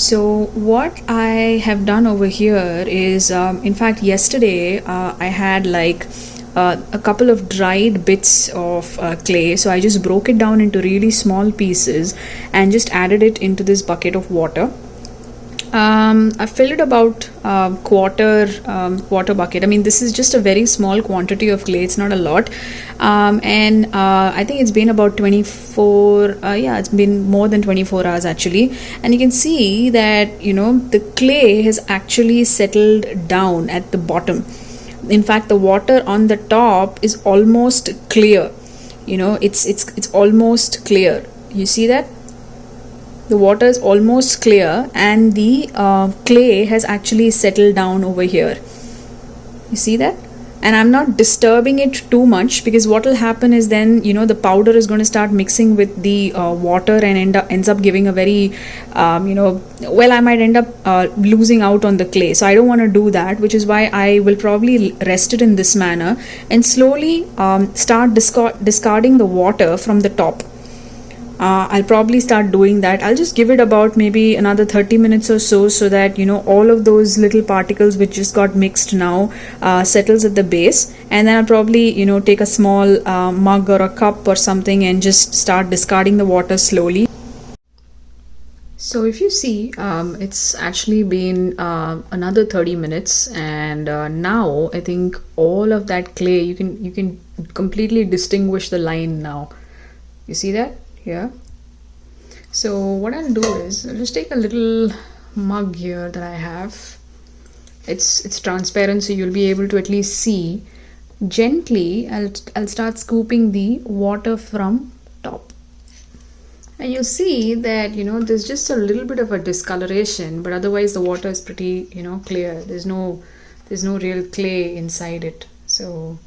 So what I have done over here is, in fact, yesterday I had like a couple of dried bits of clay. So I just broke it down into really small pieces and just added it into this bucket of water. I filled it about quarter water bucket. I mean, this is just a very small quantity of clay. It's not a lot, and I think it's been about 24. Yeah, it's been more than 24 hours actually. And you can see that the clay has actually settled down at the bottom. In fact, the water on the top is almost clear. It's almost clear. You see that? The water is almost clear and the clay has actually settled down over here. You see that? And I'm not disturbing it too much, because what will happen is then the powder is going to start mixing with the water and ends up giving a very well, I might end up losing out on the clay. So I don't want to do that, which is why I will probably rest it in this manner and slowly start discarding the water from the top. I'll probably start doing that. I'll just give it about maybe another 30 minutes or so that all of those little particles which just got mixed now settles at the base, and then I'll probably take a small mug or a cup or something and just start discarding the water slowly. So if you see, it's actually been another 30 minutes, and now I think all of that clay, you can completely distinguish the line now. You see that? Here. So what I'll do is I'll just take a little mug here that I have. It's transparent, so you'll be able to at least see. Gently I'll start scooping the water from top, and you'll see that there's just a little bit of a discoloration, but otherwise the water is pretty clear. There's no real clay inside it. So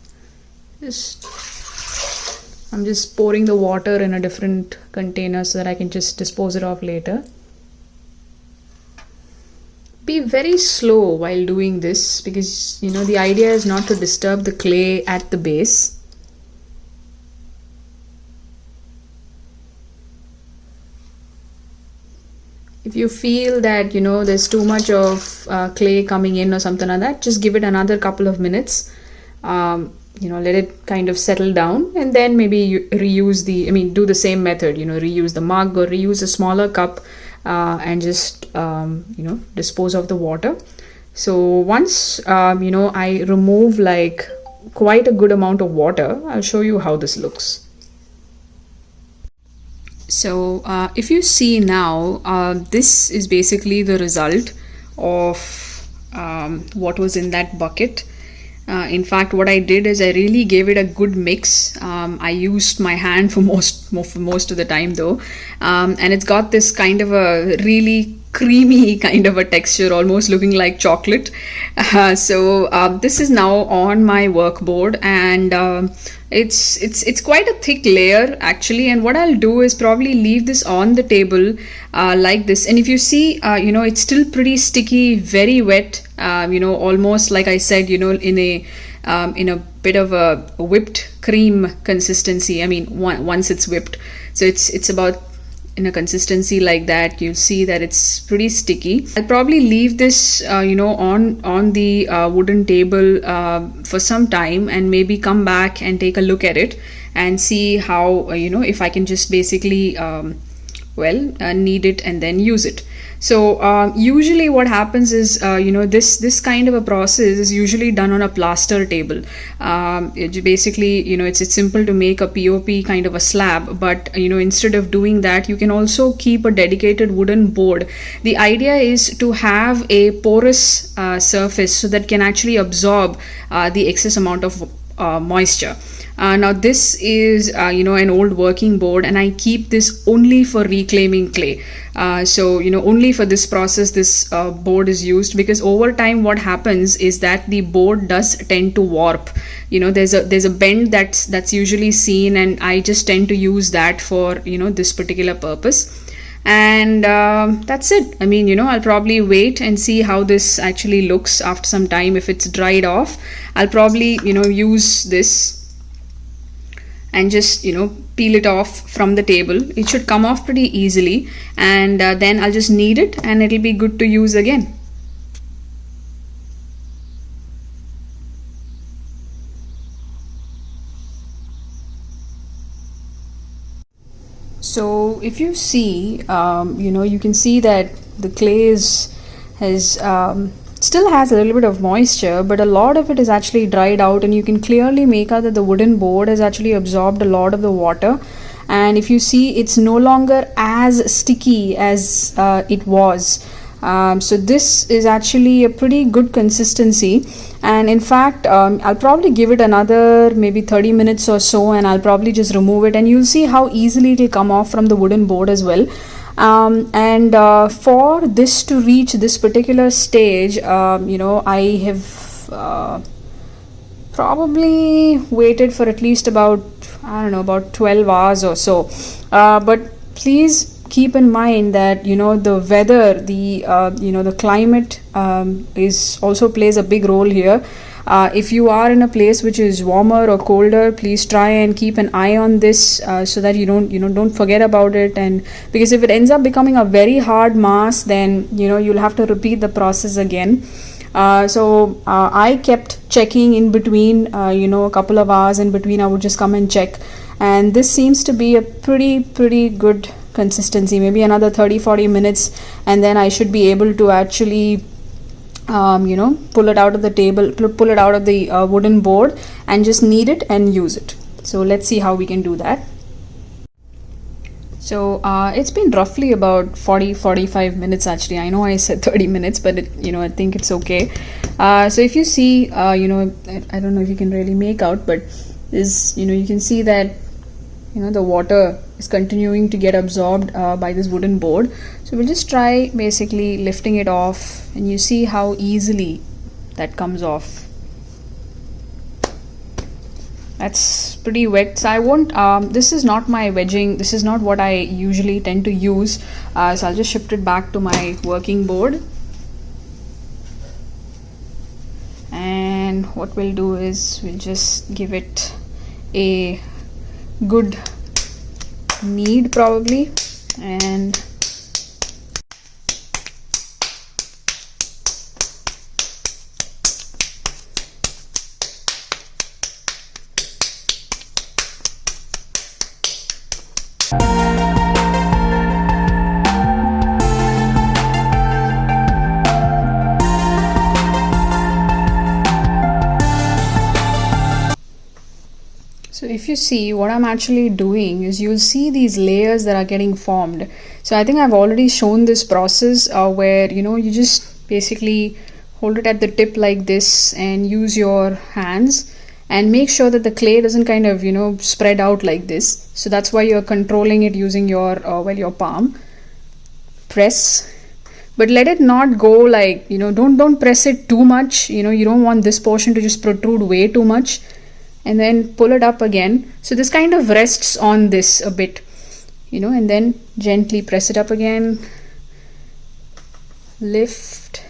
I'm just pouring the water in a different container so that I can just dispose it off later. Be very slow while doing this, because the idea is not to disturb the clay at the base. If you feel that there's too much of clay coming in or something like that, just give it another couple of minutes. Let it kind of settle down, and then maybe you do the same method, reuse the mug or reuse a smaller cup and just dispose of the water. So once I remove like quite a good amount of water, I'll show you how this looks. So if you see now, this is basically the result of what was in that bucket. In fact, what I did is I really gave it a good mix. I used my hand for most of the time though, and it's got this kind of a really creamy kind of a texture, almost looking like chocolate. So this is now on my workboard, and it's quite a thick layer actually. And what I'll do is probably leave this on the table like this. And if you see, it's still pretty sticky, very wet. Almost like I said, in a bit of a whipped cream consistency. I mean, once it's whipped, so it's about in a consistency like that. You'll see that it's pretty sticky. I'll probably leave this on the wooden table for some time, and maybe come back and take a look at it and see how if I can just basically knead it and then use it. So usually what happens is this kind of a process is usually done on a plaster table. Basically it's simple to make a POP kind of a slab, but instead of doing that, you can also keep a dedicated wooden board. The idea is to have a porous surface so that can actually absorb the excess amount of moisture. Now this is an old working board, and I keep this only for reclaiming clay. So only for this process this board is used, because over time what happens is that the board does tend to warp. There's a bend that's usually seen, and I just tend to use that for this particular purpose. And that's it. I mean, I'll probably wait and see how this actually looks after some time. If it's dried off, I'll probably use this and just peel it off from the table. It should come off pretty easily, and then I'll just knead it and it'll be good to use again. So if you see, you can see that the clay still has a little bit of moisture, but a lot of it is actually dried out, and you can clearly make out that the wooden board has actually absorbed a lot of the water. And if you see, it's no longer as sticky as it was. So this is actually a pretty good consistency, and in fact I'll probably give it another maybe 30 minutes or so, and I'll probably just remove it, and you'll see how easily it'll come off from the wooden board as well. For this to reach this particular stage, I have probably waited for at least about 12 hours or so, but please keep in mind that the weather, the climate is also plays a big role here. If you are in a place which is warmer or colder, please try and keep an eye on this, so that you don't forget about it. And because if it ends up becoming a very hard mass, then you'll have to repeat the process again. So I kept checking in between, a couple of hours in between I would just come and check, and this seems to be a pretty good consistency. Maybe another 30-40 minutes, and then I should be able to actually pull it out of the table, pull it out of the wooden board, and just knead it and use it. So let's see how we can do that. So it's been roughly about 40-45 minutes actually. I know I said 30 minutes, but I think it's okay. So if you see, I don't know if you can really make out, but is you can see that the water is continuing to get absorbed by this wooden board. So we'll just try basically lifting it off, and you see how easily that comes off. That's pretty wet, so I won't this is not my wedging, this is not what I usually tend to use, so I'll just shift it back to my working board. And what we'll do is we'll just give it a good knead probably, and so if you see, what I'm actually doing is you'll see these layers that are getting formed. So I think I've already shown this process where you just basically hold it at the tip like this and use your hands and make sure that the clay doesn't kind of spread out like this. So that's why you're controlling it using your your palm. Press, but let it not go like don't press it too much. You don't want this portion to just protrude way too much. And then pull it up again, so this kind of rests on this a bit, and then gently press it up again, lift,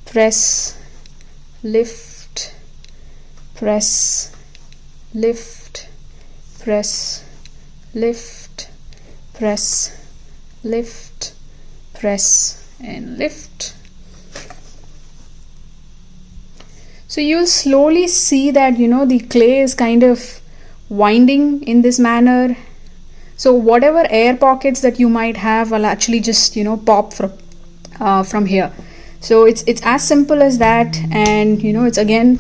press, lift, press, lift, press, lift, press, lift, press, and lift. So you'll slowly see that the clay is kind of winding in this manner. So whatever air pockets that you might have will actually just pop from here. So it's as simple as that, and it's again,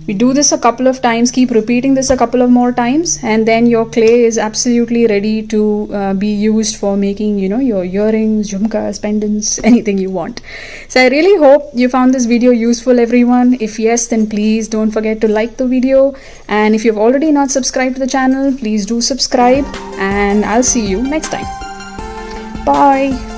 we do this a couple of times, keep repeating this a couple of more times, and then your clay is absolutely ready to be used for making your earrings, jhumkas, pendants, anything you want. So I really hope you found this video useful, everyone. If yes, then please don't forget to like the video, and if you've already not subscribed to the channel, please do subscribe, and I'll see you next time. Bye.